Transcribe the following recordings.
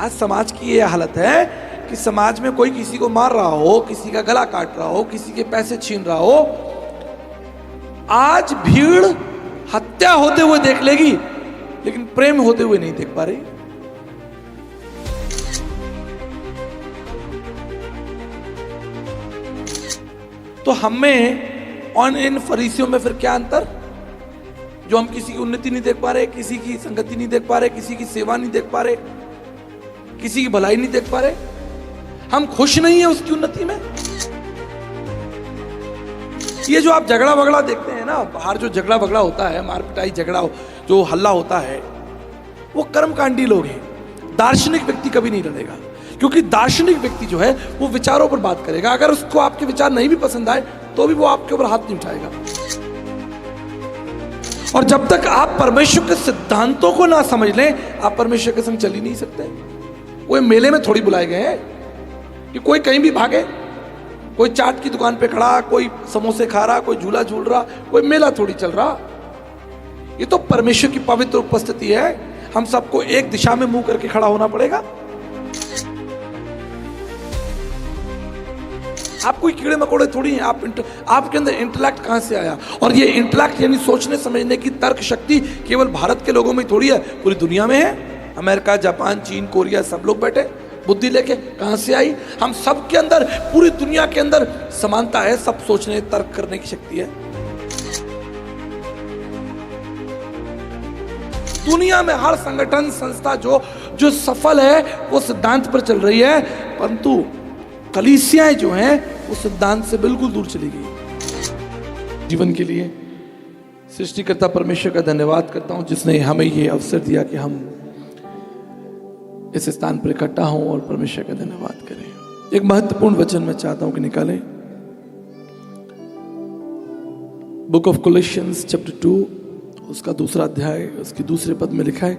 आज समाज की ये हालत है कि समाज में कोई किसी को मार रहा हो, किसी का गला काट रहा हो, किसी के पैसे छीन रहा हो, आज भीड़ हत्या होते हुए देख लेगी, लेकिन प्रेम होते हुए नहीं देख पा रही। तो हमें और इन फरीसियों में फिर क्या अंतर, जो हम किसी की उन्नति नहीं देख पा रहे, किसी की संगति नहीं देख पा रहे, किसी की सेवा नहीं देख पा रहे, किसी की भलाई नहीं देख पा रहे, हम खुश नहीं है उसकी उन्नति में। ये जो आप झगड़ा वगड़ा देखते हैं ना, बाहर जो झगड़ा वगड़ा होता है, मार पिटाई झगड़ा जो हल्ला होता है, वो कर्मकांडी लोग हैं। दार्शनिक व्यक्ति कभी नहीं लड़ेगा, क्योंकि दार्शनिक व्यक्ति जो है वो विचारों पर बात करेगा। अगर उसको आपके विचार नहीं भी पसंद आए तो भी वो आपके ऊपर हाथ नहीं उठाएगा। और जब तक आप परमेश्वर के सिद्धांतों को ना समझ लें, आप परमेश्वर के संग चल ही नहीं सकते। कोई मेले में थोड़ी बुलाए गए हैं कि कोई कहीं भी भागे, कोई चाट की दुकान पे खड़ा, कोई समोसे खा रहा, कोई झूला झूल रहा, कोई मेला थोड़ी चल रहा। ये तो परमेश्वर की पवित्र उपस्थिति है। हम सबको एक दिशा में मुंह करके खड़ा होना पड़ेगा। आप कोई कीड़े मकोड़े थोड़ी हैं। आपके अंदर इंटेलेक्ट कहां से आया? और ये इंटेलेक्ट यानी सोचने समझने की तर्क शक्ति केवल भारत के लोगों में थोड़ी है, पूरी दुनिया में है। अमेरिका, जापान, चीन, कोरिया सब लोग बैठे बुद्धि लेके, कहां से आई? हम सब के अंदर, पूरी दुनिया के अंदर समानता है, सब सोचने तर्क करने की शक्ति है। दुनिया में हर संगठन संस्था जो सफल है वो सिद्धांत पर चल रही है, परंतु कलीसियाएं जो हैं वो सिद्धांत से बिल्कुल दूर चली गई। जीवन के लिए सृष्टिकर्ता परमेश्वर का धन्यवाद करता हूं, जिसने हमें ये अवसर दिया कि हम इस स्थान पर इकट्ठा हों और परमेश्वर का धन्यवाद करें। एक महत्वपूर्ण वचन मैं चाहता हूं कि निकालें। बुक ऑफ कोलोसियंस चैप्टर 2 उसका 2 अध्याय, उसके 2 पद में लिखा है,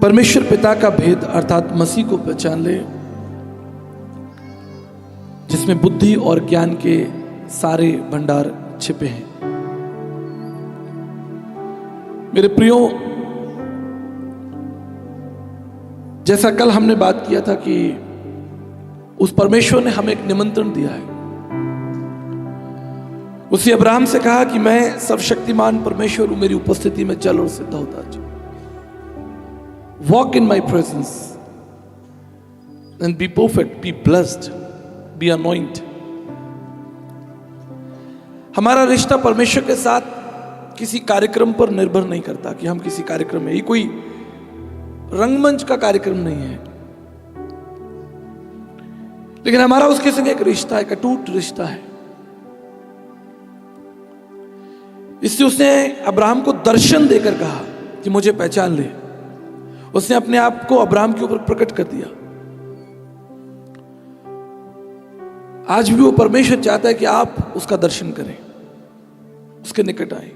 परमेश्वर पिता का भेद अर्थात मसीह को पहचान ले, जिसमें बुद्धि और ज्ञान के सारे भंडार छिपे हैं। मेरे प्रियो, जैसा कल हमने बात किया था कि उस परमेश्वर ने हमें एक निमंत्रण दिया है। उसी अब्राहम से कहा कि मैं सर्वशक्तिमान परमेश्वर हूं, मेरी उपस्थिति में चल और सिद्ध होता जा। Walk in my presence and be perfect, be blessed, be anointed. हमारा रिश्ता परमेश्वर के साथ किसी कार्यक्रम पर निर्भर नहीं करता कि हम किसी कार्यक्रम में, ये कोई रंगमंच का कार्यक्रम नहीं है, लेकिन हमारा उसके संग एक रिश्ता है, एक अटूट रिश्ता है। इसलिए उसने अब्राहम को दर्शन देकर कहा कि मुझे पहचान ले। उसने अपने आप को अब्राहम के ऊपर प्रकट कर दिया। आज भी वो परमेश्वर चाहता है कि आप उसका दर्शन करें, उसके निकट आए।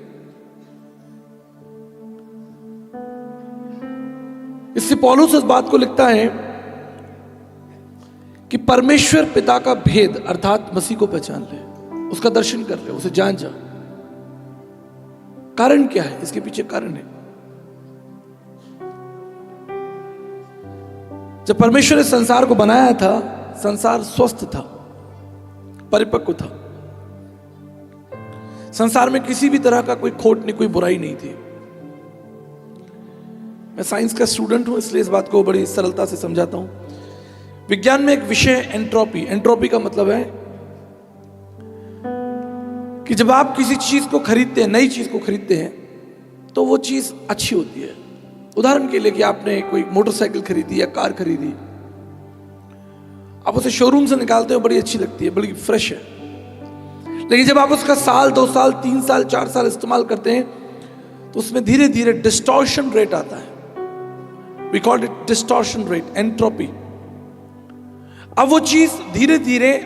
इससे पौलुस इस बात को लिखता है कि परमेश्वर पिता का भेद अर्थात मसीह को पहचान ले, उसका दर्शन कर ले, उसे जान जा। कारण क्या है? इसके पीछे कारण है। जब परमेश्वर ने संसार को बनाया था, संसार स्वस्थ था, परिपक्व था। संसार में किसी भी तरह का कोई खोट नहीं, कोई बुराई नहीं थी। मैं साइंस का स्टूडेंट हूं, इसलिए इस बात को बड़ी सरलता से समझाता हूं। विज्ञान में एक विषय है एंट्रोपी। एंट्रोपी का मतलब है कि जब आप किसी चीज को खरीदते हैं, नई चीज को खरीदते हैं, तो वो चीज अच्छी होती है। उदाहरण के लिए कि आपने कोई मोटरसाइकिल खरीदी या कार खरीदी, आप उसे शोरूम से निकालते हो, बड़ी अच्छी लगती है, बड़ी फ्रेश है। लेकिन जब आप उसका 1 2 साल 3 साल 4 साल इस्तेमाल करते हैं, तो उसमें धीरे धीरे डिस्टॉर्शन रेट आता है। We call it distortion rate, entropy. अब वो चीज धीरे धीरे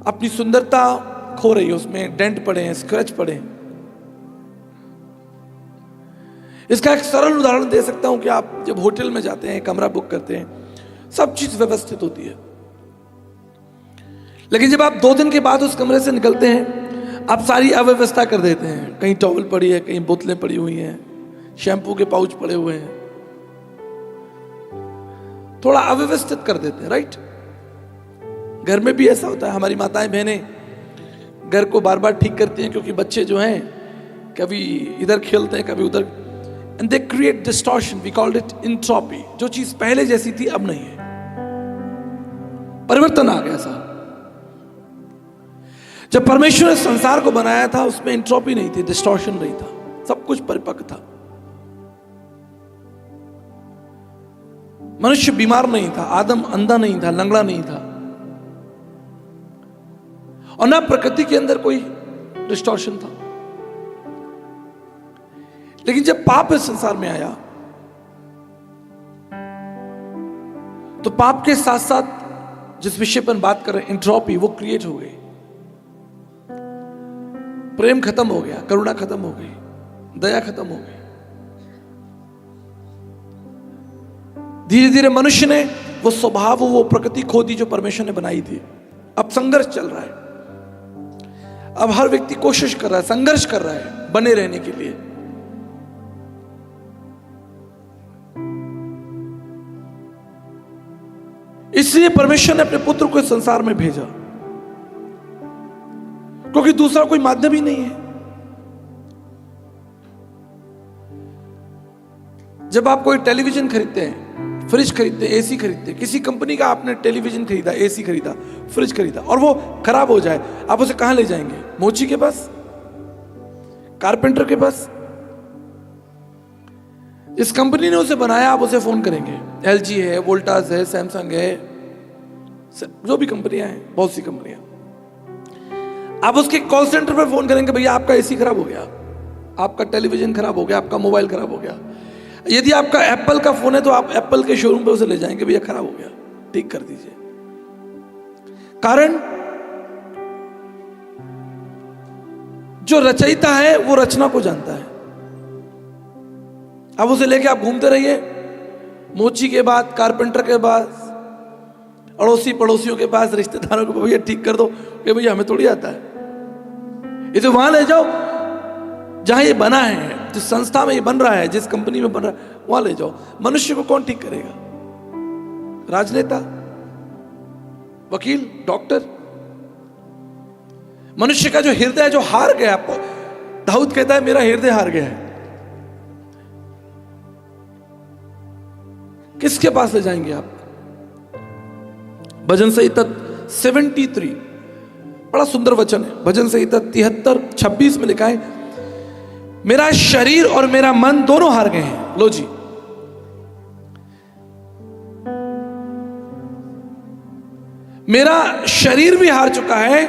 अपनी सुंदरता खो रही है, उसमें डेंट पड़े हैं, स्क्रैच पड़े हैं। इसका एक सरल उदाहरण दे सकता हूं कि आप जब होटल में जाते हैं, कमरा बुक करते हैं, सब चीज व्यवस्थित होती है, लेकिन जब आप 2 दिन के बाद उस कमरे से निकलते हैं, आप सारी अव्यवस्था कर देते हैं। कहीं टॉवल पड़ी है, कहीं बोतलें पड़ी हुई हैं, शैम्पू के पाउच पड़े हुए हैं, थोड़ा अव्यवस्थित कर देते हैं, राइट। घर में भी ऐसा होता है, हमारी माताएं बहनें घर को बार बार ठीक करती हैं, क्योंकि बच्चे जो हैं कभी इधर खेलते हैं कभी उधर, and they create distortion, we called it entropy. जो चीज पहले जैसी थी अब नहीं है, परिवर्तन आ गया साहब। जब परमेश्वर ने संसार को बनाया था उसमें एंट्रोपी नहीं थी, डिस्टॉर्शन नहीं था, सब कुछ परिपक्व था। मनुष्य बीमार नहीं था, आदम अंधा नहीं था, लंगड़ा नहीं था, और ना प्रकृति के अंदर कोई डिस्टॉर्शन था। लेकिन जब पाप इस संसार में आया तो पाप के साथ साथ जिस विषय पर बात कर रहे हैं, एंट्रोपी, वो क्रिएट हो गई। प्रेम खत्म हो गया, करुणा खत्म हो गई, दया खत्म हो गई। धीरे धीरे मनुष्य ने वो स्वभाव, वो प्रकृति खो दी जो परमेश्वर ने बनाई थी। अब संघर्ष चल रहा है, अब हर व्यक्ति कोशिश कर रहा है, संघर्ष कर रहा है बने रहने के लिए। इसलिए परमेश्वर ने अपने पुत्र को इस संसार में भेजा, क्योंकि दूसरा कोई माध्यम ही नहीं है। जब आप कोई टेलीविजन खरीदते हैं, फ्रिज खरीदते हैं, एसी खरीदते हैं, किसी कंपनी का आपने टेलीविजन खरीदा, एसी खरीदा, फ्रिज खरीदा, और वो खराब हो जाए, आप उसे कहां ले जाएंगे? मोची के पास, कारपेंटर के पास। जिस कंपनी ने उसे बनाया आप उसे फोन करेंगे, एलजी है, वोल्टास है, सैमसंग है, जो भी कंपनियां हैं, बहुत सी कंपनियां। आप उसके कॉल सेंटर पर फोन करेंगे, भैया आपका एसी खराब हो गया, आपका टेलीविजन खराब हो गया, आपका मोबाइल खराब हो गया। यदि आपका एप्पल का फोन है तो आप एप्पल के शोरूम पे उसे ले जाएंगे, भैया खराब हो गया, ठीक कर दीजिए। कारण जो रचयिता है वो रचना को जानता है। अब उसे लेके आप घूमते रहिए, मोची के बाद, कारपेंटर के पास, अड़ोसी पड़ोसियों के पास, रिश्तेदारों को, भैया ठीक कर दो, कि भैया हमें थोड़ी आता है। इसे वहां ले जाओ जहां ये बना है, जिस संस्था में ये बन रहा है, जिस कंपनी में बन रहा है, वहां ले जाओ। मनुष्य को कौन ठीक करेगा? राजनेता, वकील, डॉक्टर। मनुष्य का जो हृदय जो हार गया, दाऊद कहता है मेरा हृदय हार गया है, किसके पास ले जाएंगे आप? भजन संहिता 73 बड़ा सुंदर वचन है। भजन संहिता 73:26 में लिखा है, मेरा शरीर और मेरा मन दोनों हार गए हैं। लो जी, मेरा शरीर भी हार चुका है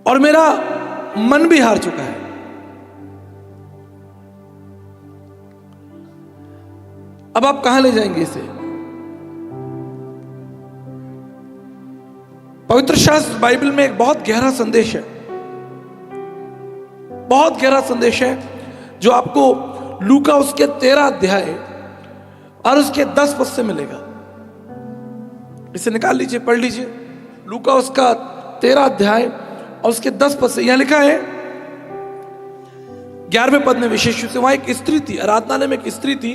और मेरा मन भी हार चुका है। अब आप कहां ले जाएंगे इसे? पवित्र शास्त्र बाइबल में एक बहुत गहरा संदेश है, बहुत गहरा संदेश है, जो आपको लूका उसके 13 अध्याय और उसके 10 पद से मिलेगा। इसे निकाल लीजिए, पढ़ लीजिए। लूका उसका 13 अध्याय और उसके 10 पद से। यहां लिखा है 11वें पद में विशेष रूप से, वहां एक स्त्री थी, आराधनालय में एक स्त्री थी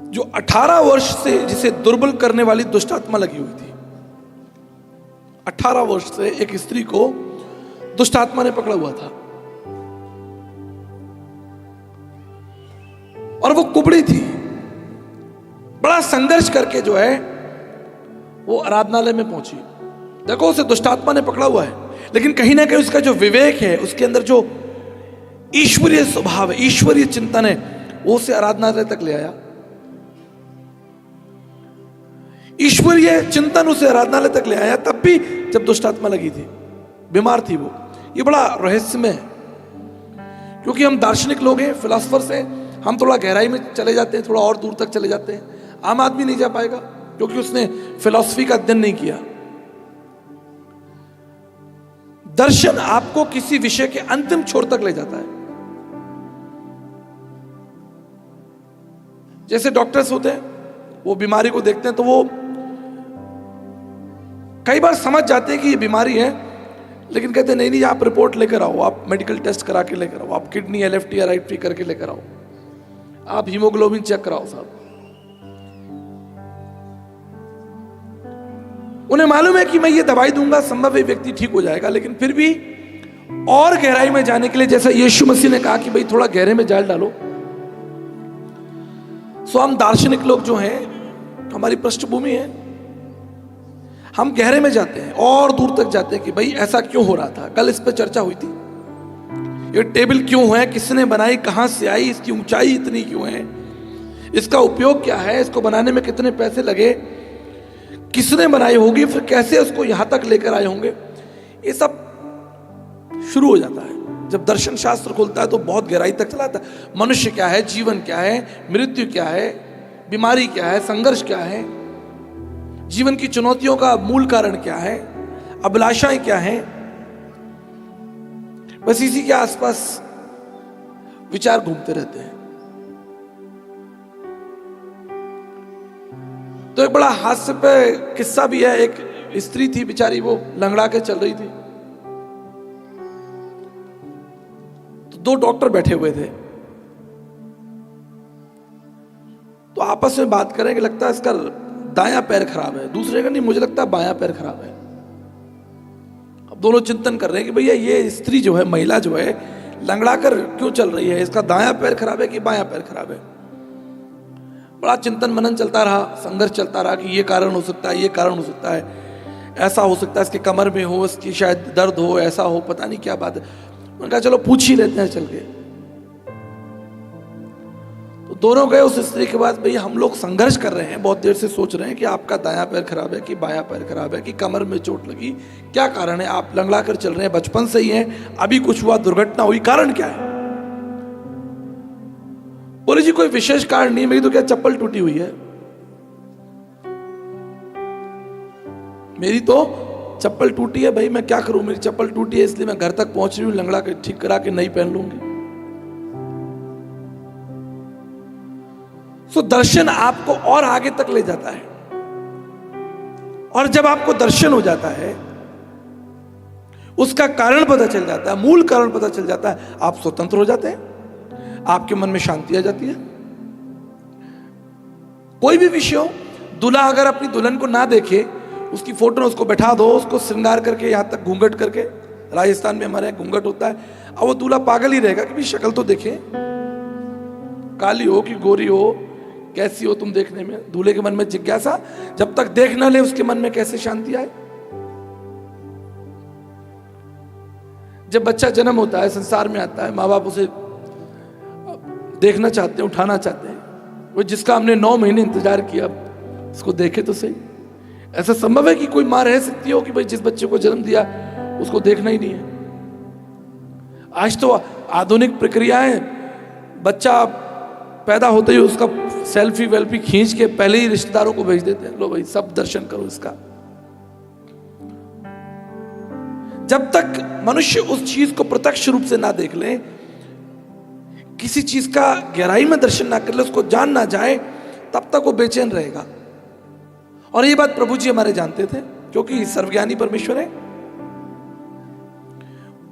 जो 18 वर्ष से, जिसे दुर्बल करने वाली दुष्ट आत्मा लगी हुई थी। 18 वर्ष से एक स्त्री को दुष्ट आत्मा ने पकड़ा हुआ था और वो कुबड़ी थी। बड़ा संघर्ष करके जो है वो आराधनालय में पहुंची। देखो, उसे दुष्ट आत्मा ने पकड़ा हुआ है, लेकिन कहीं ना कहीं उसका जो विवेक है, उसके अंदर जो ईश्वरीय स्वभाव है, ईश्वरीय चिंतन है, वो उसे आराधनालय तक ले आया। ईश्वरीय चिंतन उसे आराधनालय तक ले आया, तब भी जब दुष्ट आत्मा लगी थी, बीमार थी वो। ये बड़ा रहस्यमय है, क्योंकि हम दार्शनिक लोग हैं, फिलोसफर्स हैं, हम थोड़ा गहराई में चले जाते हैं, थोड़ा और दूर तक चले जाते हैं। आम आदमी नहीं जा पाएगा, क्योंकि उसने फिलॉसफी का अध्ययन नहीं किया। दर्शन आपको किसी विषय के अंतिम छोर तक ले जाता है। जैसे डॉक्टर्स होते हैं, वो बीमारी को देखते हैं तो वो कई बार समझ जाते हैं कि ये बीमारी है, लेकिन कहते नहीं नहीं, आप रिपोर्ट लेकर आओ, आप मेडिकल टेस्ट करा के लेकर आओ, आप किडनी LFT या राइट फ्री करके लेकर आओ, आप हीमोग्लोबिन चेक कराओ साहब। उन्हें मालूम है कि मैं ये दवाई दूंगा, संभव है व्यक्ति ठीक हो जाएगा, लेकिन फिर भी और गहराई में जाने के लिए, जैसा यीशु मसीह ने कहा कि भाई थोड़ा गहरे में जाल डालो, सो हम दार्शनिक लोग जो हैं, हमारी पृष्ठभूमि है, हम गहरे में जाते हैं और दूर तक जाते हैं कि भाई ऐसा क्यों हो रहा था। कल इस पर चर्चा हुई थी, ये टेबल क्यों है, किसने बनाई, कहां से आई, इसकी ऊंचाई इतनी क्यों है, इसका उपयोग क्या है, इसको बनाने में कितने पैसे लगे, किसने बनाई होगी, फिर कैसे उसको यहां तक लेकर आए होंगे। ये सब शुरू हो जाता है जब दर्शन शास्त्र खुलता है, तो बहुत गहराई तक चलाता है। मनुष्य क्या है, जीवन क्या है, मृत्यु क्या है, बीमारी क्या है, संघर्ष क्या है, जीवन की चुनौतियों का मूल कारण क्या है, अभिलाषाएं क्या हैं, बस इसी के आसपास विचार घूमते रहते हैं। तो एक बड़ा हास्य पे किस्सा भी है। एक स्त्री थी बेचारी, वो लंगड़ा के चल रही थी, तो 2 डॉक्टर बैठे हुए थे, तो आपस में बात करें कि लगता है इसका दायां पैर खराब है, दूसरे का नहीं, मुझे लगता है बायां पैर खराब है। अब दोनों चिंतन कर रहे हैं कि भैया ये स्त्री जो है, महिला जो है, लंगड़ा कर क्यों चल रही है, इसका दायां पैर खराब है कि बायां पैर खराब है। बड़ा चिंतन मनन चलता रहा, संघर्ष चलता रहा कि ये कारण हो सकता है, ये कारण हो सकता है, ऐसा हो सकता है, इसके कमर में हो, इसकी शायद दर्द हो, ऐसा हो, पता नहीं क्या बात है। मैंने कहा चलो पूछ ही लेते हैं चल के। तो दोनों गए उस स्त्री के पास, भैया हम लोग संघर्ष कर रहे हैं, बहुत देर से सोच रहे हैं कि आपका दायां पैर खराब है कि बायां पैर खराब है कि कमर में चोट लगी, क्या कारण है, आप लंगड़ा कर चल रहे हैं, बचपन से ही हैं, अभी कुछ हुआ, दुर्घटना हुई, कारण क्या है। बोले जी कोई विशेष कारण नहीं, मेरी तो क्या चप्पल टूटी हुई है, मेरी तो चप्पल टूटी है, भाई मैं क्या करूं, मेरी चप्पल टूटी है इसलिए मैं घर तक पहुंच रही हूं, लंगड़ा के ठीक करा के नई पहन लूंगी। सो दर्शन आपको और आगे तक ले जाता है, और जब आपको दर्शन हो जाता है, उसका कारण पता चल जाता है, मूल कारण पता चल जाता है, आप स्वतंत्र हो जाते हैं, आपके मन में शांति आ जाती है। कोई भी विषय हो, दूल्हा अगर अपनी दुल्हन को ना देखे, उसकी फोटो में उसको बैठा दो, उसको श्रृंगार करके यहां तक घूंघट करके, राजस्थान में हमारे यहाँ घूंघट होता है, अब वो दूल्हा पागल ही रहेगा कि भाई शक्ल तो देखे, काली हो कि गोरी हो, कैसी हो तुम देखने में। दूल्हे के मन में जिज्ञासा, जब तक देख ना ले उसके मन में कैसे शांति आए। जब बच्चा जन्म होता है, संसार में आता है, माँ बाप उसे देखना चाहते हैं, उठाना चाहते हैं, वो जिसका हमने 9 महीने इंतजार किया, उसको देखे तो सही। ऐसा संभव है कि कोई मां रह सकती हो कि भाई जिस बच्चे को जन्म दिया उसको देखना ही नहीं है। आज तो आधुनिक प्रक्रियाएं, बच्चा पैदा होते ही उसका सेल्फी वेल्फी खींच के पहले ही रिश्तेदारों को भेज देते हैं, लो भाई सब दर्शन करो इसका। जब तक मनुष्य उस चीज को प्रत्यक्ष रूप से ना देख ले, किसी चीज का गहराई में दर्शन ना कर ले, उसको जान ना जाए, तब तक वो बेचैन रहेगा। और ये बात प्रभु जी हमारे जानते थे, क्योंकि सर्वज्ञानी परमेश्वर है।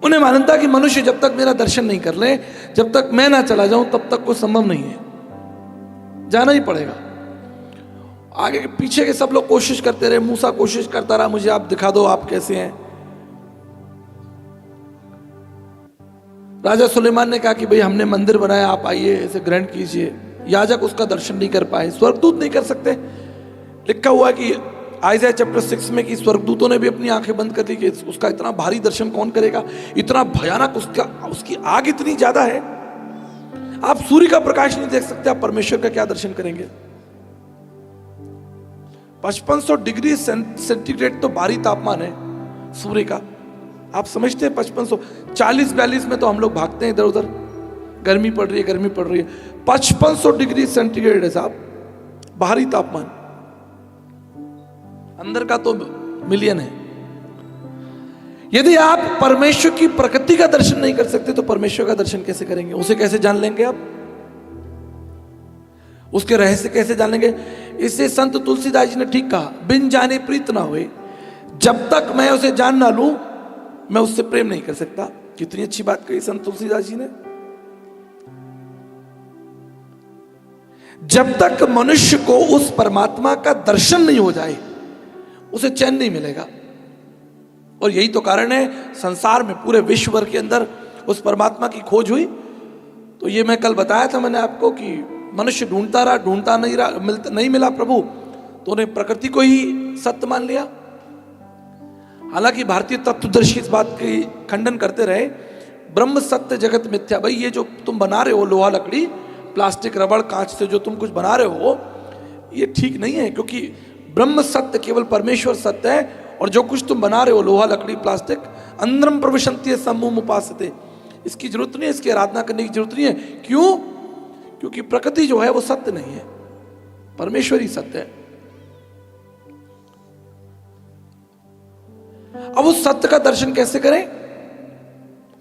उन्हें मालूम था कि मनुष्य जब तक मेरा दर्शन नहीं कर ले, जब तक मैं ना चला जाऊं, तब तक कोई संभव नहीं है, जाना ही पड़ेगा। आगे के पीछे के सब लोग कोशिश करते रहे, मूसा कोशिश करता रहा, मुझे आप दिखा दो आप कैसे हैं। राजा सुलेमान ने कहा कि भाई हमने मंदिर बनाया, आप आइए इसे ग्रहण कीजिए। याजक उसका दर्शन नहीं कर पाए, स्वर्गदूत नहीं कर सकते। लिखा हुआ है कि आइज़ाया चैप्टर 6 में कि स्वर्गदूतों ने भी अपनी आंखें बंद कर दी कि उसका इतना भारी दर्शन कौन करेगा, इतना भयानक, उसकी आग इतनी ज्यादा है, आप सूर्य का प्रकाश नहीं देख सकते, आप परमेश्वर का क्या दर्शन करेंगे। 5500 डिग्री सेंटीग्रेड तो भारी तापमान है सूर्य का, आप समझते हैं। 5500, 40-42 में तो हम लोग भागते हैं इधर उधर, गर्मी पड़ रही है, गर्मी पड़ रही है। 5500 डिग्री सेंटीग्रेड है साहब, बाहरी तापमान, अंदर का तो मिलियन है। यदि आप परमेश्वर की प्रकृति का दर्शन नहीं कर सकते, तो परमेश्वर का दर्शन कैसे करेंगे, उसे कैसे जान लेंगे आप, उसके रहस्य कैसे जान लेंगे। इससे संत तुलसीदास जी ने ठीक कहा, बिन जाने प्रीत ना हुए, जब तक मैं उसे जान ना लूं मैं उससे प्रेम नहीं कर सकता। कितनी अच्छी बात कही संत तुलसीदास जी ने। जब तक मनुष्य को उस परमात्मा का दर्शन नहीं हो जाए उसे चैन नहीं मिलेगा। और यही तो कारण है संसार में पूरे विश्व भर के अंदर उस परमात्मा की खोज हुई। तो ये मैं कल बताया था मैंने आपको कि मनुष्य ढूंढता रहा, ढूंढता नहीं मिला प्रभु, तो उन्हें प्रकृति को ही सत्य मान लिया। हालांकि भारतीय तत्वदर्शी इस बात की खंडन करते रहे, ब्रह्म सत्य जगत मिथ्या। भाई ये जो तुम बना रहे हो लोहा लकड़ी प्लास्टिक रबड़ कांच से जो तुम कुछ बना रहे हो ये ठीक नहीं है, क्योंकि ब्रह्म सत्य केवल परमेश्वर सत्य है। और जो कुछ तुम बना रहे हो लोहा लकड़ी प्लास्टिक अंदरम प्रविशन्ति सम्मूम उपासते, इसकी जरूरत नहीं है, इसकी आराधना करने की जरूरत नहीं है। क्यों? क्योंकि प्रकृति जो है वो सत्य नहीं है, परमेश्वर ही सत्य है। अब उस सत्य का दर्शन कैसे करें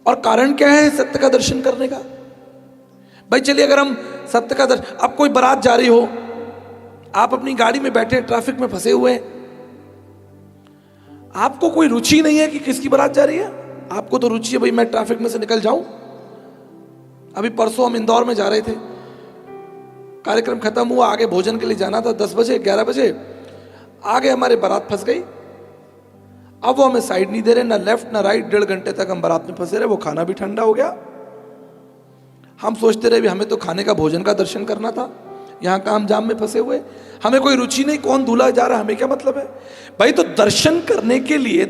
और कारण क्या है सत्य का दर्शन करने का? भाई चलिए अगर हम सत्य का दर्शन, अब कोई बारात जा रही हो, आप अपनी गाड़ी में बैठे ट्रैफिक में फंसे हुए, आपको कोई रुचि नहीं है कि किसकी बारात जा रही है, आपको तो रुचि है भाई मैं ट्रैफिक में से निकल जाऊं। अभी परसों हम इंदौर में जा रहे थे, कार्यक्रम खत्म हुआ, आगे भोजन के लिए जाना था 10 बजे 11 बजे, आगे हमारे बारात फंस गई। अब वो हमें साइड नहीं दे रहे, ना लेफ्ट ना राइट, 1.5 घंटे तक हम बारात में फंसे रहे। वो खाना भी ठंडा हो गया। हम सोचते रहे भी हमें तो खाने का भोजन का दर्शन करना था, यहाँ काम जाम में फंसे हुए, हमें कोई रुचि नहीं, कौन दूल्हा जा रहा है हमें क्या मतलब है। भाई तो दर्शन करने के लिए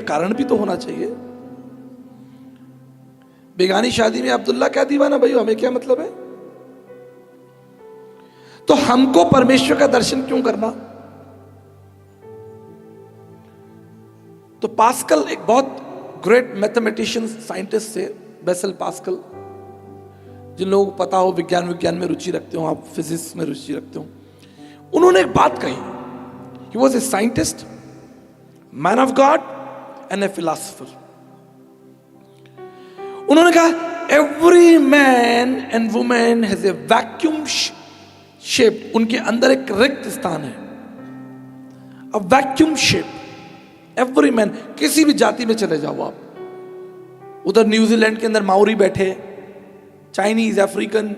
कारण भी तो होना चाहिए। बेगानी शादी में अब्दुल्ला क्या दीवाना, भाई हमें क्या मतलब है। तो हमको परमेश्वर का दर्शन क्यों करना? तो पास्कल एक बहुत ग्रेट मैथमेटिशियन साइंटिस्ट थे, बेसल पास्कल। जिन लोगों को पता हो, विज्ञान में रुचि रखते हो, आप फिजिक्स में रुचि रखते हो, उन्होंने एक बात कही। He was a scientist, man of God and a philosopher. उन्होंने कहा every man and woman has a vacuum shape, उनके अंदर एक रिक्त स्थान है, a vacuum shape. Every man, किसी भी जाति में चले जाओ आप, उधर न्यूजीलैंड के अंदर माओरी बैठे, चाइनीज, अफ्रीकन,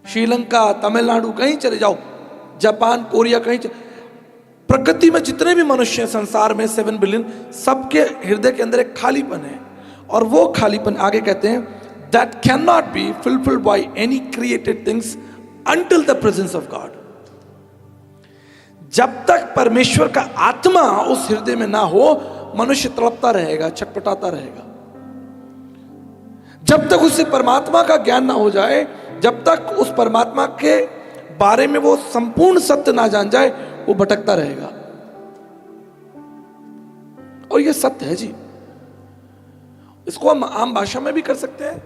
श्रीलंका, तमिलनाडु, कहीं चले जाओ, जापान, कोरिया, कहीं प्रकृति में जितने भी मनुष्य हैं संसार में 7 बिलियन, सबके हृदय के अंदर एक खालीपन है। और वो खालीपन आगे कहते हैं that cannot be fulfilled by any created things until the presence of God. जब तक परमेश्वर का आत्मा उस हृदय में ना हो, मनुष्य तड़पता रहेगा, छटपटाता रहेगा। जब तक उसे परमात्मा का ज्ञान ना हो जाए, जब तक उस परमात्मा के बारे में वो संपूर्ण सत्य ना जान जाए, वो भटकता रहेगा। और ये सत्य है जी, इसको हम आम भाषा में भी कर सकते हैं।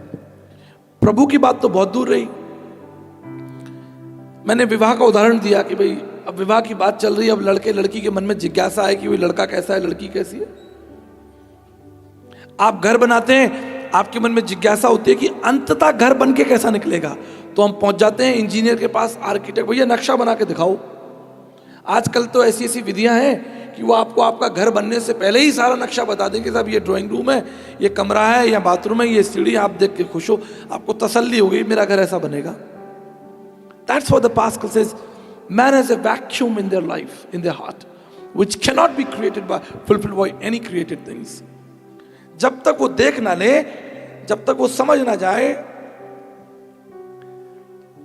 प्रभु की बात तो बहुत दूर रही। मैंने विवाह का उदाहरण दिया कि भाई अब विवाह की बात चल रही है, अब लड़के लड़की के मन में जिज्ञासा है कि भाई लड़का कैसा है, लड़की कैसी है। आप घर बनाते हैं, आपके मन में जिज्ञासा होती है कि अंततः घर बन के कैसा निकलेगा। तो हम पहुंच जाते हैं इंजीनियर के पास, आर्किटेक्ट, भैया नक्शा बना के दिखाओ। आजकल तो ऐसी ऐसी विधियां हैं कि वो आपको आपका घर बनने से पहले ही सारा नक्शा बता देंगे, साहब ये ड्राइंग रूम है, ये कमरा है, या बाथरूम है, ये सीढ़ी, आप देख के खुश हो, आपको तसल्ली हो गई मेरा घर ऐसा बनेगा। That's what the Pascal says. Man has a vacuum in their life, in their heart, which cannot be fulfilled by any created things. जब तक वो देख ना ले, जब तक वो समझ ना जाए,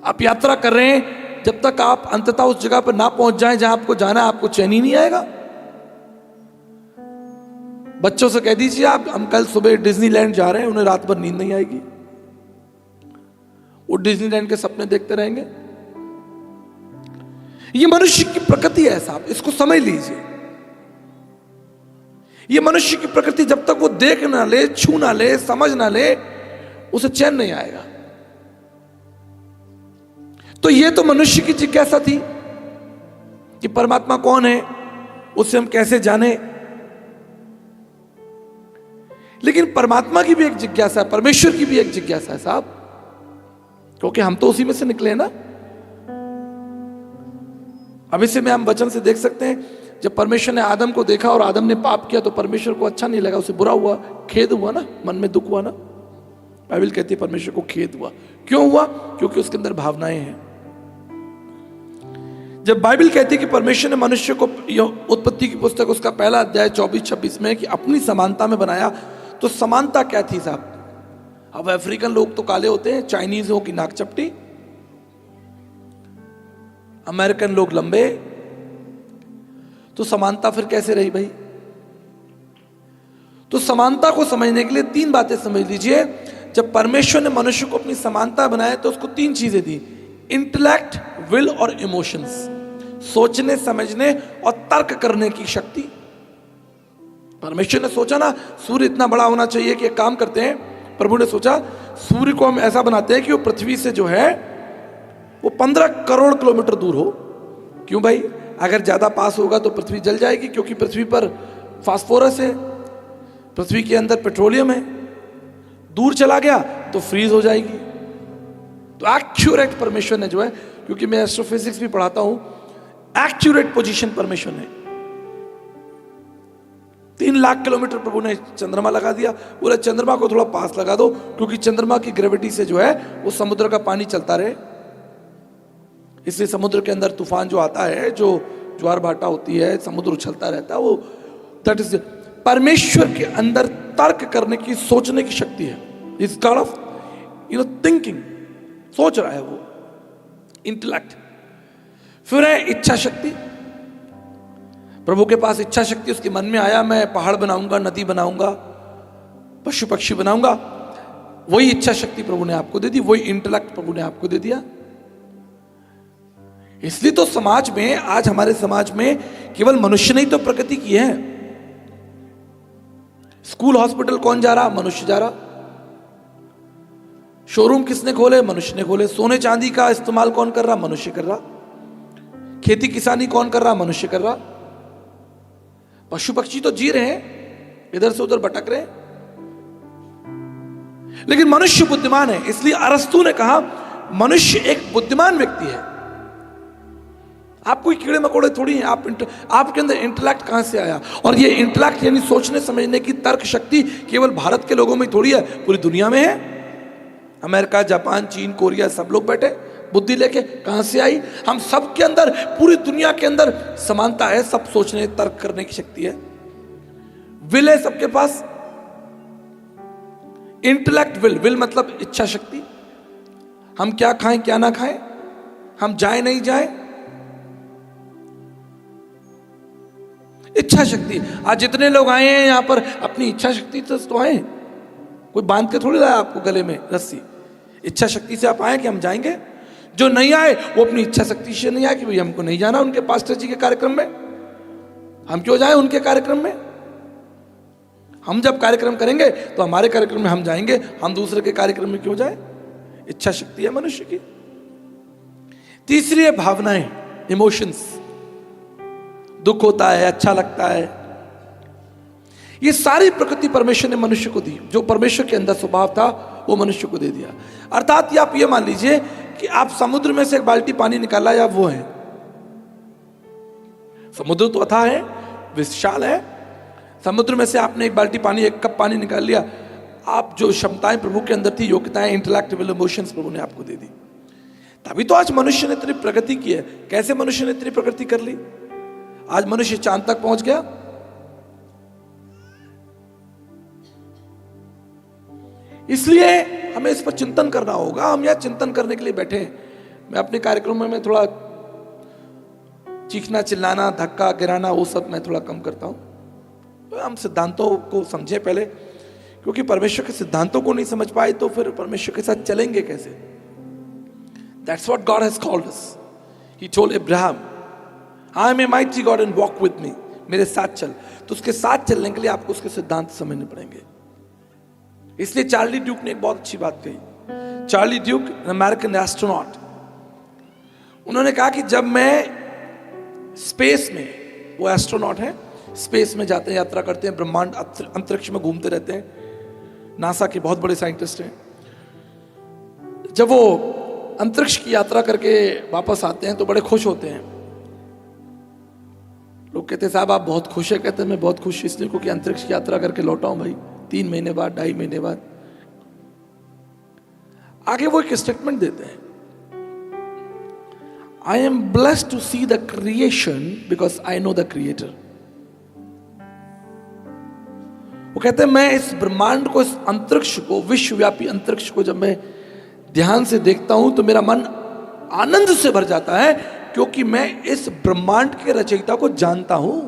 आप यात्रा कर रहे हैं, जब तक आप अंततः उस जगह पर ना पहुंच जाएं जहां आपको जाना है, आपको चैन ही नहीं आएगा। बच्चों से कह दीजिए आप, हम कल सुबह डिज्नीलैंड जा रहे हैं, उन्हें रात भर नींद नहीं आएगी, वो डिज्नीलैंड के सपने देखते रहेंगे। ये मनुष्य की प्रकृति है साहब, इसको समझ लीजिए। ये मनुष्य की प्रकृति, जब तक वो देख ना ले, छू ना ले, समझ ना ले, उसे चैन नहीं आएगा। तो ये तो मनुष्य की जिज्ञासा थी कि परमात्मा कौन है, उससे हम कैसे जाने। लेकिन परमात्मा की भी एक जिज्ञासा है, परमेश्वर की भी एक जिज्ञासा है साहब, क्योंकि हम तो उसी में से निकले हैं ना। अब इसे में हम वचन से देख सकते हैं, जब परमेश्वर ने आदम को देखा और आदम ने पाप किया तो परमेश्वर को अच्छा नहीं लगा, उसे बुरा हुआ, खेद हुआ ना, मन में दुख हुआ ना। बाइबल कहती है परमेश्वर को खेद हुआ। क्यों हुआ? क्योंकि उसके अंदर भावनाएं हैं। जब बाइबल कहती है कि परमेश्वर ने मनुष्य को, उत्पत्ति की पुस्तक उसका पहला अध्याय 24-26 में, कि अपनी समानता में बनाया, तो समानता क्या थी साहब? अब अफ्रीकन लोग तो काले होते हैं, चाइनीजों की नाक चपटी, अमेरिकन लोग लंबे, तो समानता फिर कैसे रही भाई? तो समानता को समझने के लिए 3 बातें समझ लीजिए। जब परमेश्वर ने मनुष्य को अपनी समानता बनाया तो उसको 3 चीजें दी: इंटेलेक्ट, विल और इमोशंस, सोचने समझने और तर्क करने की शक्ति। परमेश्वर ने सोचा ना सूर्य इतना बड़ा होना चाहिए कि एक काम करते हैं, प्रभु ने सोचा सूर्य को हम ऐसा बनाते हैं कि वो पृथ्वी से जो है वो 15 करोड़ किलोमीटर दूर हो। क्यों भाई? अगर ज्यादा पास होगा तो पृथ्वी जल जाएगी, क्योंकि पृथ्वी पर फास्फोरस है, पृथ्वी के अंदर पेट्रोलियम है। दूर चला गया तो फ्रीज हो जाएगी। तो एक्यूरेट परमेश्वर ने जो है, क्योंकि मैं एस्ट्रोफिजिक्स भी पढ़ाता हूं, एक्यूरेट पोजीशन परमेश्वर ने 3 लाख किलोमीटर प्रभु ने चंद्रमा लगा दिया। बोला चंद्रमा को थोड़ा पास लगा दो, क्योंकि चंद्रमा की ग्रेविटी से जो है वो समुद्र का पानी चलता रहे। इसलिए समुद्र के अंदर तूफान जो आता है, जो ज्वार भाटा होती है, समुद्र उछलता रहता है, वो दैट इज परमेश्वर के अंदर तर्क करने की, सोचने की शक्ति है। इस गॉड ऑफ थिंकिंग, सोच रहा है वो, इंटेलेक्ट। फिर है इच्छा शक्ति। प्रभु के पास इच्छा शक्ति, उसके मन में आया मैं पहाड़ बनाऊंगा, नदी बनाऊंगा, पशु पक्षी बनाऊंगा। वही इच्छा शक्ति प्रभु ने आपको दे दी, वही इंटेलेक्ट प्रभु ने आपको दे दिया। इसलिए तो समाज में, आज हमारे समाज में केवल मनुष्य ने ही तो प्रगति की है। स्कूल हॉस्पिटल कौन जा रहा? मनुष्य जा रहा। शोरूम किसने खोले? मनुष्य ने खोले। सोने चांदी का इस्तेमाल कौन कर रहा? मनुष्य कर रहा। खेती किसानी कौन कर रहा? मनुष्य कर रहा। पशु पक्षी तो जी रहे हैं, इधर से उधर भटक रहे हैं, लेकिन मनुष्य बुद्धिमान है। इसलिए अरस्तु ने कहा मनुष्य एक बुद्धिमान व्यक्ति है। आप कोई कीड़े मकोड़े थोड़ी हैं। आपके अंदर इंटेलेक्ट कहां से आया? और ये इंटेलेक्ट यानी सोचने समझने की तर्क शक्ति केवल भारत के लोगों में थोड़ी है, पूरी दुनिया में है। अमेरिका, जापान, चीन, कोरिया, सब लोग बैठे बुद्धि लेके। कहां से आई? हम सब के अंदर, पूरी दुनिया के अंदर समानता है। सब सोचने तर्क करने की शक्ति है, विल है सबके पास। इंटेलेक्ट, विल मतलब इच्छा शक्ति। हम क्या खाएं क्या ना खाएं, हम जाए नहीं जाए, इच्छा शक्ति। आज जितने लोग आए हैं यहां पर अपनी इच्छा शक्ति से तो आए, कोई बांध के थोड़ी लाया आपको गले में रस्सी। इच्छा शक्ति से आप आए कि हम जाएंगे। जो नहीं आए वो अपनी इच्छा शक्ति से नहीं आए कि भाई हमको नहीं जाना उनके पास्टर जी के कार्यक्रम में, हम क्यों जाएं उनके कार्यक्रम में। हम जब कार्यक्रम करेंगे तो हमारे कार्यक्रम में हम जाएंगे, हम दूसरे के कार्यक्रम में क्यों जाए? इच्छा शक्ति है मनुष्य की। तीसरी है भावनाएं, इमोशंस। दुख होता है, अच्छा लगता है, ये सारी प्रकृति परमेश्वर ने मनुष्य को दी। जो परमेश्वर के अंदर स्वभाव था वो मनुष्य को दे दिया। अर्थात आप ये मान लीजिए कि आप समुद्र में से एक बाल्टी पानी निकाला, या वो है समुद्र तो अथाह है, विशाल है। समुद्र में से आपने एक बाल्टी पानी, एक कप पानी निकाल लिया। आप जो क्षमताएं प्रभु के अंदर थी, योग्यताएं, इंटेलेक्ट, विल, इमोशंस प्रभु ने आपको दे दी। तभी तो आज मनुष्य ने इतनी प्रगति की है। कैसे मनुष्य ने इतनी प्रगति कर ली? आज मनुष्य चांद तक पहुंच गया। इसलिए हमें इस पर चिंतन करना होगा। हम यह चिंतन करने के लिए बैठे हैं। मैं अपने कार्यक्रम में थोड़ा चीखना, चिल्लाना, धक्का गिराना, वो सब मैं थोड़ा कम करता हूं। तो हम सिद्धांतों को समझें पहले, क्योंकि परमेश्वर के सिद्धांतों को नहीं समझ पाए तो फिर परमेश्वर के साथ चलेंगे कैसे? That's what God has called us. He told Abraham, I am a mighty God and walk with me. मेरे साथ चल। तो उसके साथ चलने के लिए आपको उसके सिद्धांत समझने पड़ेंगे। इसलिए चार्ली ड्यूक ने एक बहुत अच्छी बात कही। चार्ली ड्यूक, अमेरिकन एस्ट्रोनॉट, उन्होंने कहा कि जब मैं स्पेस में, वो एस्ट्रोनॉट है, स्पेस में जाते हैं, यात्रा करते हैं, ब्रह्मांड अंतरिक्ष में घूमते रहते हैं, नासा के बहुत बड़े साइंटिस्ट हैं। जब वो अंतरिक्ष की यात्रा करके वापस आते हैं तो बड़े खुश होते हैं। लोग कहते साहब आप बहुत खुश है। कहते मैं बहुत खुश इसलिए क्योंकि अंतरिक्ष की यात्रा करके लौटा हूं भाई, 3 महीने बाद, 2.5 महीने बाद। आगे वो एक स्टेटमेंट देते हैं, I am blessed to see the creation because I know the creator. वो कहते हैं मैं इस ब्रह्मांड को, इस अंतरिक्ष को, विश्वव्यापी अंतरिक्ष को जब मैं ध्यान से देखता हूं तो मेरा मन आनंद से भर जाता है, क्योंकि मैं इस ब्रह्मांड के रचयिता को जानता हूं।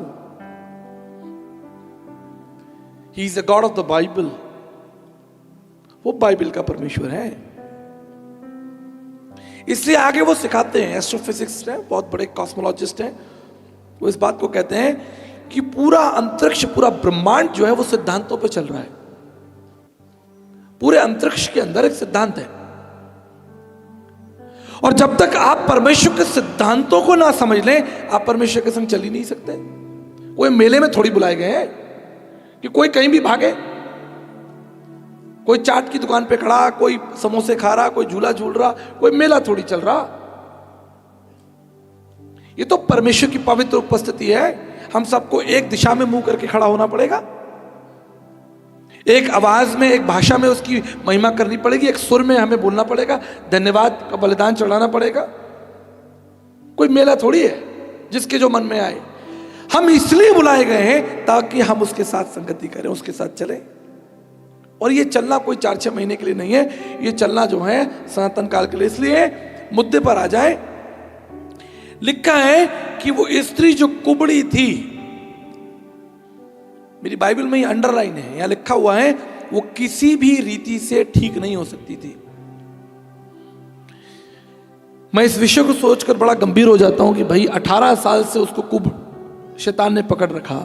He is the God of the Bible. वो बाइबल का परमेश्वर है। इसलिए आगे वो सिखाते हैं, एस्ट्रोफिजिक्स है, बहुत बड़े कॉस्मोलॉजिस्ट हैं, वो इस बात को कहते हैं कि पूरा अंतरिक्ष, पूरा ब्रह्मांड जो है वो सिद्धांतों पे चल रहा है। पूरे अंतरिक्ष के अंदर एक सिद्धांत है, और जब तक आप परमेश्वर के सिद्धांतों को ना समझ लें, आप परमेश्वर के संग चल ही नहीं सकते। कोई मेले में थोड़ी बुलाए गए हैं कि कोई कहीं भी भागे, कोई चाट की दुकान पे खड़ा, कोई समोसे खा रहा, कोई झूला झूल रहा, कोई मेला थोड़ी चल रहा। ये तो परमेश्वर की पवित्र उपस्थिति है। हम सबको एक दिशा में मुंह करके खड़ा होना पड़ेगा, एक आवाज में, एक भाषा में उसकी महिमा करनी पड़ेगी, एक सुर में हमें बोलना पड़ेगा, धन्यवाद का बलिदान चढ़ाना पड़ेगा। कोई मेला थोड़ी है जिसके जो मन में आए। हम इसलिए बुलाए गए हैं ताकि हम उसके साथ संगति करें, उसके साथ चलें। और ये चलना कोई 4-6 महीने के लिए नहीं है, ये चलना जो है सनातन काल के लिए। इसलिए मुद्दे पर आ जाए, लिखा है कि वो स्त्री जो कुबड़ी थी, मेरी बाइबल में ये अंडरलाइन है, यहां लिखा हुआ है, वो किसी भी रीति से ठीक नहीं हो सकती थी। मैं इस विषय को सोचकर बड़ा गंभीर हो जाता हूं कि भाई 18 साल से उसको शैतान ने पकड़ रखा,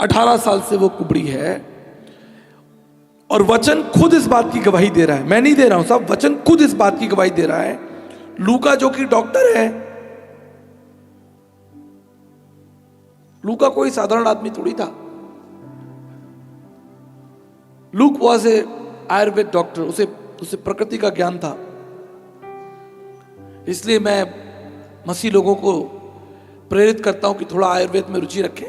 18 साल से वो कुबड़ी है, और वचन खुद इस बात की गवाही दे रहा है। मैं नहीं दे रहा हूं साहब, वचन खुद इस बात की गवाही दे रहा है। लूका जो कि डॉक्टर है, लूका कोई साधारण आदमी थोड़ी था। Look was a Ayurveda doctor, उसे प्रकृति का ज्ञान था। इसलिए मैं मसीह लोगों को प्रेरित करता हूं कि थोड़ा आयुर्वेद में रुचि रखें।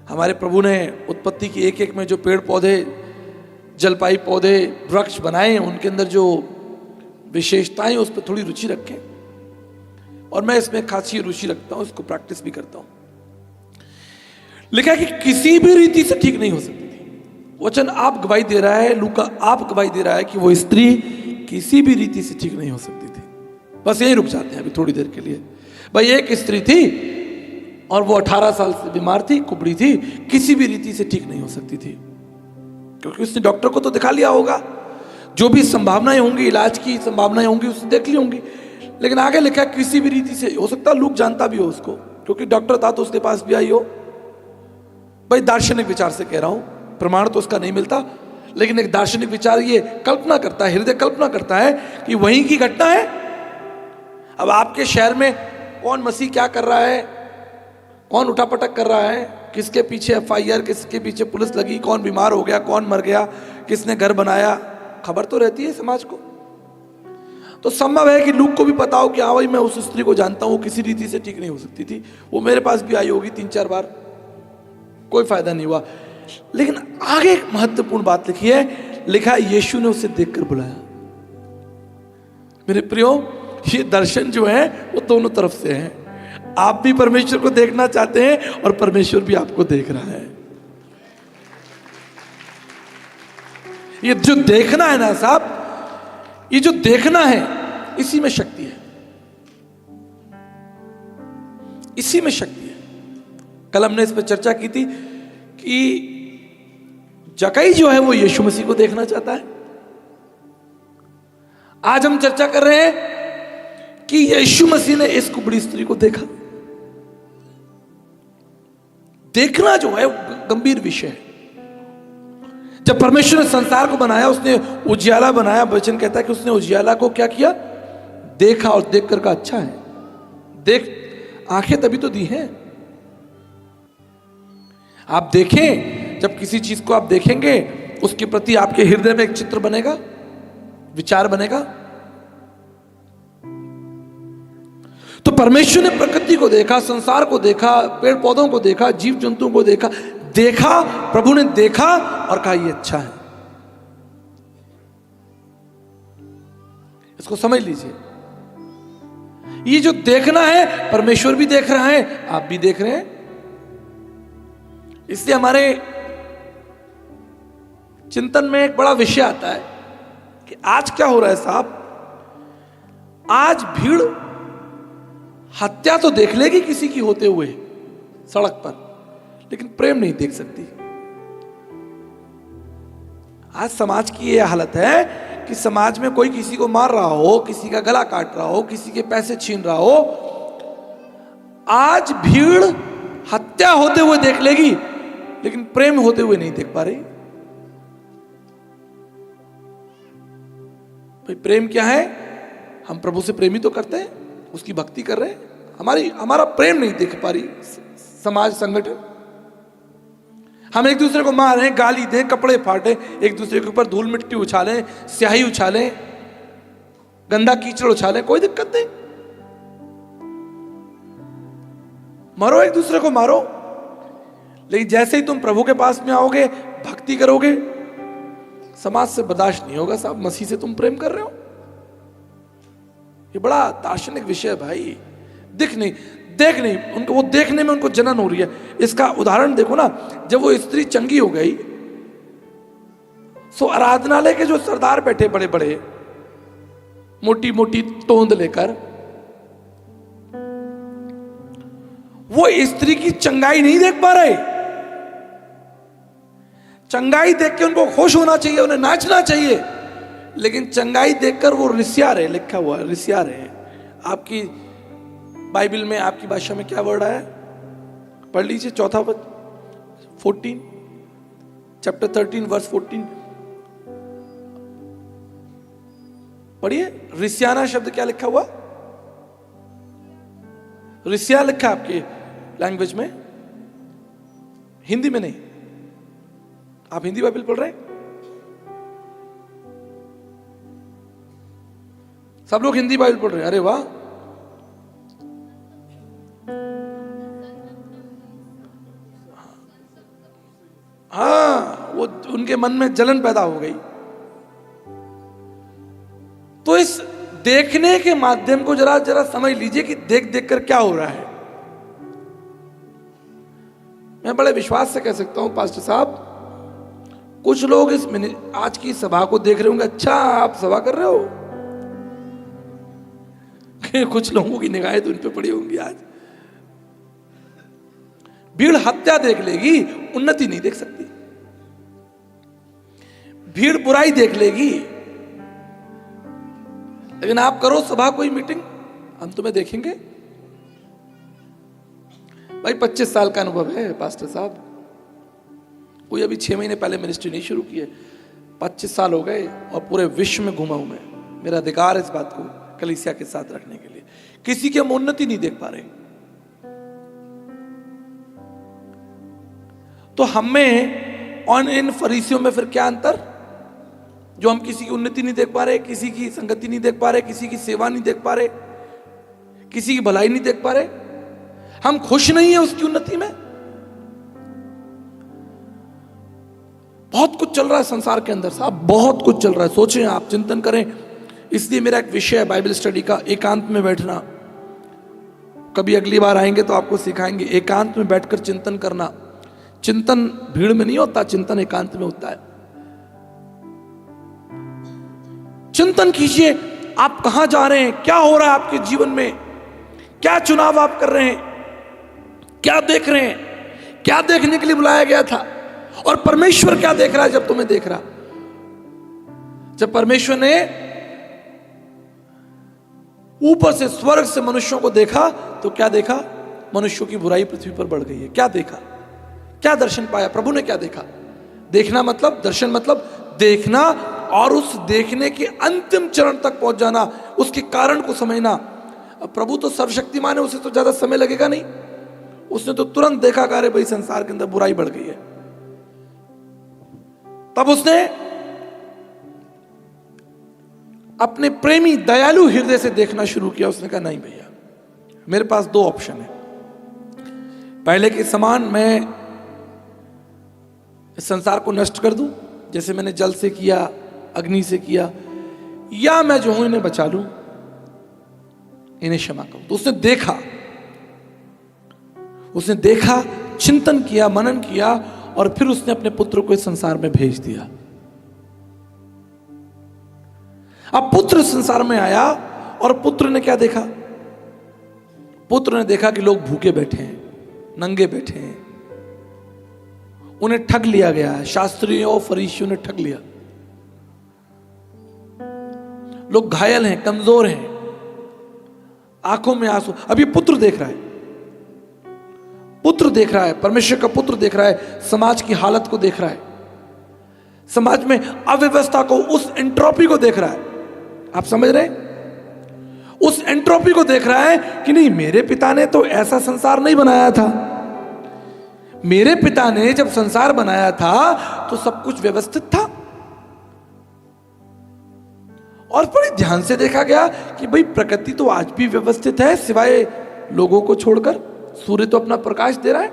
हमारे प्रभु ने उत्पत्ति की एक में जो पेड़ पौधे, जलपाई पौधे, वृक्ष बनाए, उनके अंदर जो विशेषताएं, उस पर थोड़ी रुचि रखें। और मैं इसमें खासी रुचि रखता हूं, इसको प्रैक्टिस भी करता हूं। लिखा है कि किसी भी रीति से ठीक नहीं हो सकती थी। वचन आप गवाही दे रहा है, लूका आप गवाही दे रहा है कि वो स्त्री किसी भी रीति से ठीक नहीं हो सकती थी। बस यही रुक जाते हैं अभी थोड़ी देर के लिए। भाई एक स्त्री थी और वो 18 साल से बीमार थी, कुबड़ी थी, किसी भी रीति से ठीक नहीं हो सकती थी, क्योंकि उसने डॉक्टर को तो दिखा लिया होगा, जो भी संभावनाएं होंगी, इलाज की संभावनाएं होंगी, उसने देख ली होंगी। लेकिन आगे लिखा है किसी भी रीति से। हो सकता है लूक जानता भी हो उसको, क्योंकि डॉक्टर था तो उसके पास भी आई हो। भाई दार्शनिक विचार से कह रहा हूं, प्रमाण तो उसका नहीं मिलता, लेकिन एक दार्शनिक विचार ये कल्पना करता है, हृदय कल्पना करता है कि वहीं की घटना है। अब आपके शहर में कौन मसीह क्या कर रहा है, कौन उठापटक कर रहा है, किसके पीछे FIR, किसके पीछे पुलिस लगी, कौन बीमार हो गया, कौन मर गया, किसने घर बनाया, खबर तो रहती है समाज को। तो संभव है कि लूक को भी पता हो कि हाँ भाई मैं उस स्त्री को जानता हूं, किसी रीति से ठीक नहीं हो सकती थी, वो मेरे पास भी आई होगी 3-4 बार, कोई फायदा नहीं हुआ। लेकिन आगे एक महत्वपूर्ण बात लिखी है, लिखा है यीशु ने उसे देखकर बुलाया। मेरे प्रियो, ये दर्शन जो है वो दोनों तरफ से है। आप भी परमेश्वर को देखना चाहते हैं और परमेश्वर भी आपको देख रहा है। ये जो देखना है ना साहब, ये जो देखना है, इसी में शक्ति है, इसी में शक्ति है। कल हमने इस पर चर्चा की थी कि जकई जो है वो यीशु मसीह को देखना चाहता है। आज हम चर्चा कर रहे हैं कि यीशु मसीह ने इस कुबड़ी स्त्री को देखा। देखना जो है गंभीर विषय है। जब परमेश्वर ने संसार को बनाया, उसने उजियाला बनाया। वचन कहता है कि उसने उजियाला को क्या किया, देखा और देखकर कहा अच्छा है। देख, आंखें तभी तो दी हैं। आप देखें, जब किसी चीज को आप देखेंगे, उसके प्रति आपके हृदय में एक चित्र बनेगा, विचार बनेगा। तो परमेश्वर ने प्रकृति को देखा, संसार को देखा, पेड़ पौधों को देखा, जीव जंतुओं को देखा, प्रभु ने देखा और कहा ये अच्छा है। इसको समझ लीजिए, ये जो देखना है परमेश्वर भी देख रहा है, आप भी देख रहे हैं। इसलिए हमारे चिंतन में एक बड़ा विषय आता है कि आज क्या हो रहा है साहब। आज भीड़ हत्या तो देख लेगी किसी की होते हुए सड़क पर, लेकिन प्रेम नहीं देख सकती। आज समाज की यह हालत है कि समाज में कोई किसी को मार रहा हो, किसी का गला काट रहा हो, किसी के पैसे छीन रहा हो, आज भीड़ हत्या होते हुए देख लेगी, लेकिन प्रेम होते हुए नहीं देख पा रही। भाई प्रेम क्या है? हम प्रभु से प्रेमी तो करते हैं, उसकी भक्ति कर रहे हैं, हमारा प्रेम नहीं देख पा रही समाज संगठन। हम एक दूसरे को मारें, गाली दें, कपड़े फाड़ें, एक दूसरे के ऊपर धूल मिट्टी उछालें, स्याही उछालें, गंदा कीचड़ उछालें, कोई दिक्कत नहीं। मारो, एक दूसरे को मारो, लेकिन जैसे ही तुम प्रभु के पास में आओगे, भक्ति करोगे, समाज से बर्दाश्त नहीं होगा साहब, मसीह से तुम प्रेम कर रहे हो। ये बड़ा दार्शनिक विषय है भाई। देख नहीं उनको, वो देखने में उनको जलन हो रही है। इसका उदाहरण देखो ना, जब वो स्त्री चंगी हो गई, सो आराधनालय के जो सरदार बैठे बड़े बड़े मोटी मोटी तोंद लेकर, वो स्त्री की चंगाई नहीं देख पा रहे। चंगाई देख के उनको खुश होना चाहिए, उन्हें नाचना चाहिए, लेकिन चंगाई देखकर वो रिसिया रहे। लिखा हुआ है रिसिया रहे। आपकी बाइबल में, आपकी भाषा में क्या वर्ड आया? पढ़ लीजिए, चौथा पद, 14, चैप्टर 13 वर्स 14 पढ़िए। रिसियाना शब्द क्या लिखा हुआ? रिसिया लिखा आपके लैंग्वेज में, हिंदी में नहीं। आप हिंदी बाइबल पढ़ रहे हैं? सब लोग हिंदी बाइबल पढ़ रहे हैं, अरे वाह। हाँ, वो उनके मन में जलन पैदा हो गई। तो इस देखने के माध्यम को जरा समझ लीजिए कि देख देख कर क्या हो रहा है। मैं बड़े विश्वास से कह सकता हूं पास्टर साहब, कुछ लोग इस आज की सभा को देख रहे होंगे, अच्छा आप सभा कर रहे हो। कुछ लोगों की निगाहें तो उन पे पड़ी होंगी। आज भीड़ हत्या देख लेगी, उन्नति नहीं देख सकती। भीड़ बुराई देख लेगी, लेकिन आप करो सभा, कोई मीटिंग, हम तुम्हें देखेंगे। भाई 25 साल का अनुभव है पास्टर साहब, कोई अभी 6 महीने पहले मिनिस्ट्री नहीं शुरू की है। 25 साल हो गए और पूरे विश्व में घूमा हूं मैं। मेरा अधिकार है इस बात को कलीसिया के साथ रखने के लिए। किसी की हम उन्नति नहीं देख पा रहे। तो हमें और इन फरीसियों में फिर क्या अंतर? जो हम किसी की उन्नति नहीं देख पा रहे, किसी की संगति नहीं देख पा रहे, किसी की सेवा नहीं देख पा रहे, किसी की भलाई नहीं देख पा रहे, हम खुश नहीं है उसकी उन्नति में। बहुत कुछ चल रहा है संसार के अंदर साहब, बहुत कुछ चल रहा है। सोचें आप, चिंतन करें। इसलिए मेरा एक विषय है बाइबल स्टडी का, एकांत में बैठना। कभी अगली बार आएंगे तो आपको सिखाएंगे एकांत में बैठकर चिंतन करना। चिंतन भीड़ में नहीं होता, चिंतन एकांत में होता है। चिंतन कीजिए, आप कहां जा रहे हैं, क्या हो रहा है आपके जीवन में, क्या चुनाव आप कर रहे हैं, क्या देख रहे हैं, क्या देखने के लिए बुलाया गया था, और परमेश्वर क्या देख रहा है जब तुम्हें देख रहा। जब परमेश्वर ने ऊपर से, स्वर्ग से मनुष्यों को देखा तो क्या देखा? मनुष्यों की बुराई पृथ्वी पर बढ़ गई है। क्या देखा? क्या दर्शन पाया? प्रभु ने क्या देखा? देखना मतलब, दर्शन मतलब देखना, और उस देखने के अंतिम चरण तक पहुंच जाना, उसके कारण को समझना। अब प्रभु तो सर्वशक्तिमान है, उसे तो ज्यादा समय लगेगा नहीं। उसने तो तुरंत देखा कि अरे भाई संसार के अंदर बुराई बढ़ गई है। तब उसने अपने प्रेमी दयालु हृदय से देखना शुरू किया। उसने कहा नहीं भैया, मेरे पास दो ऑप्शन है। पहले के समान मैं इस संसार को नष्ट कर दूं, जैसे मैंने जल से किया, अग्नि से किया, या मैं जो हूं इन्हें बचा लूं, इन्हें क्षमा करूं। तो उसने देखा, चिंतन किया, मनन किया, और फिर उसने अपने पुत्र को इस संसार में भेज दिया। अब पुत्र संसार में आया और पुत्र ने क्या देखा? पुत्र ने देखा कि लोग भूखे बैठे हैं, नंगे बैठे हैं, उन्हें ठग लिया गया है, शास्त्रियों और फरीसियों ने ठग लिया। लोग घायल हैं, कमजोर हैं, आंखों में आंसू। अब ये पुत्र देख रहा है, पुत्र देख रहा है, परमेश्वर का पुत्र देख रहा है, समाज की हालत को देख रहा है, समाज में अव्यवस्था को, उस एंट्रोपी को देख रहा है। आप समझ रहे हैं? उस एंट्रोपी को देख रहा है कि नहीं, मेरे पिता ने तो ऐसा संसार नहीं बनाया था। मेरे पिता ने जब संसार बनाया था तो सब कुछ व्यवस्थित था। और बड़े ध्यान से देखा गया कि भाई प्रकृति तो आज भी व्यवस्थित है, सिवाय लोगों को छोड़कर। सूर्य तो अपना प्रकाश दे रहा है,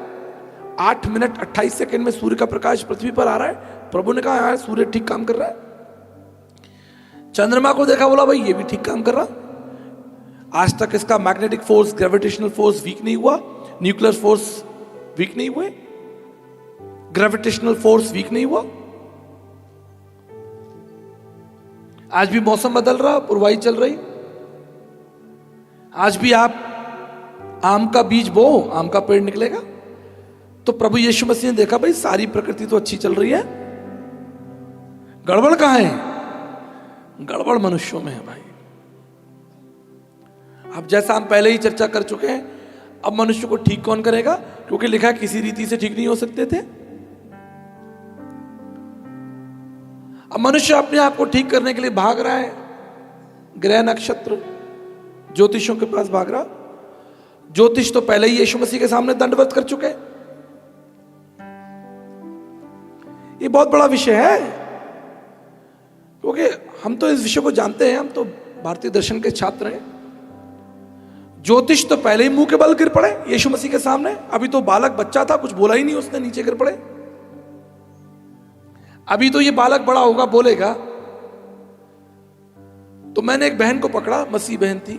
8 मिनट 28 सेकंड में सूर्य का प्रकाश पृथ्वी पर आ रहा है। प्रभु ने कहा यार सूर्य ठीक काम कर रहा है। चंद्रमा को देखा, बोला भाई ये भी ठीक काम कर रहा। आज तक इसका magnetic force, gravitational force week नहीं हुआ, न्यूक्लियर फोर्स वीक नहीं हुए, ग्रेविटेशनल फोर्स वीक नहीं हुआ। आज भी मौसम बदल रहा, पुरवाई चल रही। आज भी आप आम का बीज बो, आम का पेड़ निकलेगा। तो प्रभु यीशु मसीह ने देखा भाई सारी प्रकृति तो अच्छी चल रही है, गड़बड़ कहां है? गड़बड़ मनुष्यों में है भाई। अब जैसा हम पहले ही चर्चा कर चुके हैं, अब मनुष्य को ठीक कौन करेगा? क्योंकि लिखा है किसी रीति से ठीक नहीं हो सकते थे। अब मनुष्य अपने आप को ठीक करने के लिए भाग रहा है, ग्रह नक्षत्र ज्योतिषों के पास भाग रहा। ज्योतिष तो पहले ही यीशु मसीह के सामने दंडवत कर चुके। ये बहुत बड़ा विषय है, क्योंकि हम तो इस विषय को जानते हैं, हम तो भारतीय दर्शन के छात्र हैं। ज्योतिष तो पहले ही मुंह के बल गिर पड़े यीशु मसीह के सामने। अभी तो बालक बच्चा था, कुछ बोला ही नहीं उसने, नीचे गिर पड़े। अभी तो ये बालक बड़ा होगा, बोलेगा। तो मैंने एक बहन को पकड़ा, मसीह बहन थी,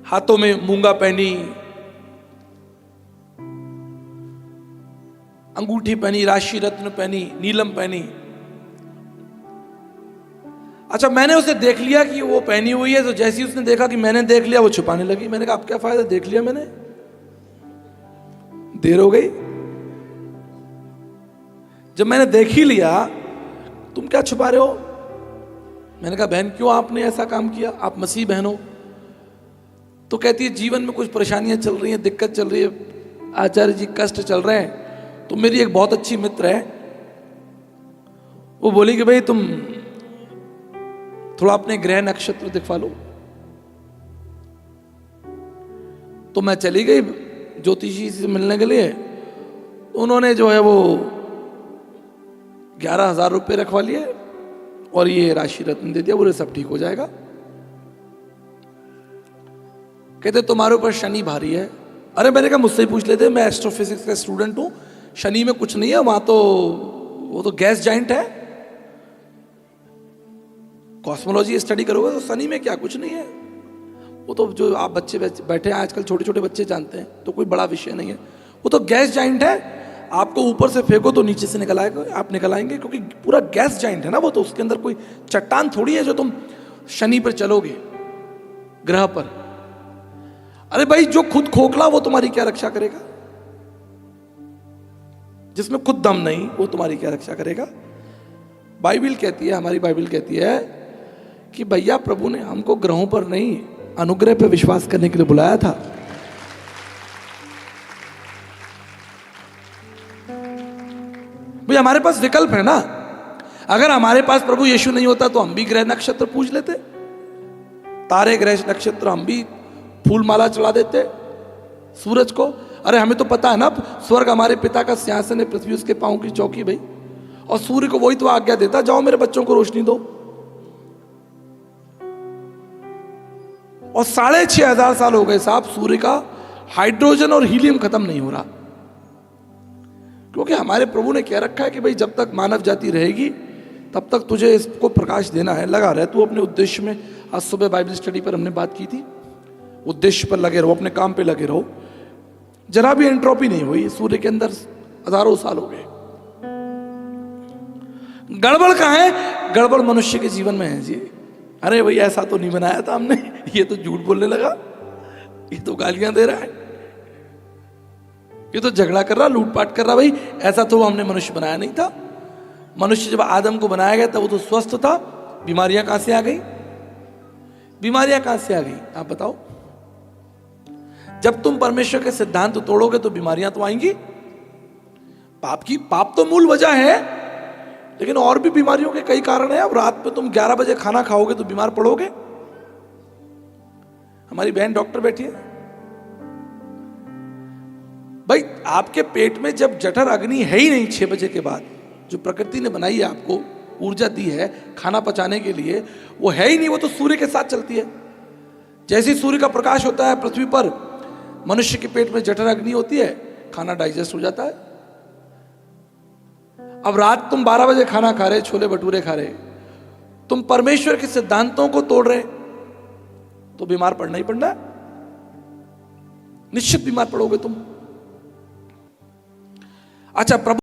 हाथों में मूंगा पहनी, अंगूठी पहनी, राशि रत्न पहनी, नीलम पहनी। अच्छा, मैंने उसे देख लिया कि वो पहनी हुई है, तो जैसे ही उसने देखा कि मैंने देख लिया, वो छुपाने लगी। मैंने कहा अब क्या फायदा, देख लिया मैंने, देर हो गई। जब मैंने देख ही लिया, तुम क्या छुपा रहे हो? मैंने कहा बहन क्यों आपने ऐसा काम किया, आप मसीह बहन हो। तो कहती है जीवन में कुछ परेशानियां चल रही हैं, दिक्कत चल रही है, आचार्य जी कष्ट चल रहे हैं। तो मेरी एक बहुत अच्छी मित्र है, वो बोली कि भाई तुम थोड़ा अपने ग्रह नक्षत्र दिखवा लो। तो मैं चली गई ज्योतिषी से मिलने के लिए। उन्होंने जो है वो 11,000 रुपये रखवा लिए और ये राशि रत्न दे दिया, बोले सब ठीक हो जाएगा। कहते तुम्हारे ऊपर शनि भारी है। अरे मैंने कहा मुझसे ही पूछ लेते, मैं एस्ट्रोफिजिक्स का स्टूडेंट हूं, शनि में कुछ नहीं है, वहां तो वो तो गैस जाइंट है, कॉस्मोलॉजी स्टडी करोगे तो शनि में क्या कुछ नहीं है, वो तो जो आप बच्चे बैठे हैं आजकल, छोटे छोटे बच्चे जानते हैं, तो कोई बड़ा विषय नहीं है, वो तो गैस जाइंट है, आपको ऊपर से फेंको तो नीचे से निकल आएगा, आप निकल आएंगे, क्योंकि पूरा गैस जाइंट है ना वो, तो उसके अंदर कोई चट्टान थोड़ी है जो तुम शनि पर चलोगे, ग्रह पर। अरे भाई जो खुद खोखला वो तुम्हारी क्या रक्षा करेगा, जिसमें खुद दम नहीं वो तुम्हारी क्या रक्षा करेगा। बाइबल कहती है, हमारी बाइबल कहती है कि भैया प्रभु ने हमको ग्रहों पर नहीं अनुग्रह पर विश्वास करने के लिए बुलाया था। भाई हमारे पास विकल्प है ना, अगर हमारे पास प्रभु यीशु नहीं होता तो हम भी ग्रह नक्षत्र पूज लेते, तारे ग्रह नक्षत्र हम भी फूल माला चढ़ा देते सूरज को। अरे हमें तो पता है ना, स्वर्ग हमारे पिता का सिंहासन है, पृथ्वी उसके पांव की चौकी भाई, और सूर्य को वही तो आज्ञा देता जाओ मेरे बच्चों को रोशनी दो। और 6,500 साल हो गए साहब, सूर्य का हाइड्रोजन और हीलियम खत्म नहीं हो रहा। क्योंकि हमारे प्रभु ने कह रखा है कि भाई जब तक मानव जाति रहेगी तब तक तुझे इसको प्रकाश देना है। लगा रहे तू अपने उद्देश्य में। आज सुबह बाइबल स्टडी पर हमने बात की थी, उद्देश्य पर लगे रहो, अपने काम पे लगे रहो। जरा भी एंट्रोपी नहीं हुई सूर्य के अंदर, हजारों साल हो गए। गड़बड़ कहाँ है? गड़बड़ मनुष्य के जीवन में है जी। अरे भाई ऐसा तो नहीं बनाया था हमने, ये तो झूठ बोलने लगा, ये तो गालियां दे रहा है, ये तो झगड़ा कर रहा, लूटपाट कर रहा। भाई ऐसा तो हमने मनुष्य बनाया नहीं था। मनुष्य जब आदम को बनाया गया तब वो तो स्वस्थ था। बीमारियां कहां से आ गई? बीमारियां कहां से आ गई आप बताओ? जब तुम परमेश्वर के सिद्धांत तोड़ोगे तो बीमारियां तो आएंगी। पाप तो मूल वजह है, लेकिन और भी बीमारियों के कई कारण हैं। अब रात में तुम 11 बजे खाना खाओगे तो बीमार पड़ोगे। हमारी बहन डॉक्टर बैठी है। भाई आपके पेट में जब जठर अग्नि है ही नहीं 6 बजे के बाद, जो प्रकृति ने बनाई है आपको, ऊर्जा दी है खाना पचाने के लिए, वो है ही नहीं। वो तो सूर्य के साथ चलती है। जैसे ही सूर्य का प्रकाश होता है पृथ्वी पर, मनुष्य के पेट में जठर अग्नि होती है, खाना डाइजेस्ट हो जाता है। अब रात तुम 12 बजे खाना खा रहे, छोले भटूरे खा रहे, तुम परमेश्वर के सिद्धांतों को तोड़ रहे, तो बीमार पड़ना ही पड़ना है। निश्चित बीमार पड़ोगे तुम। अच्छा, प्रभु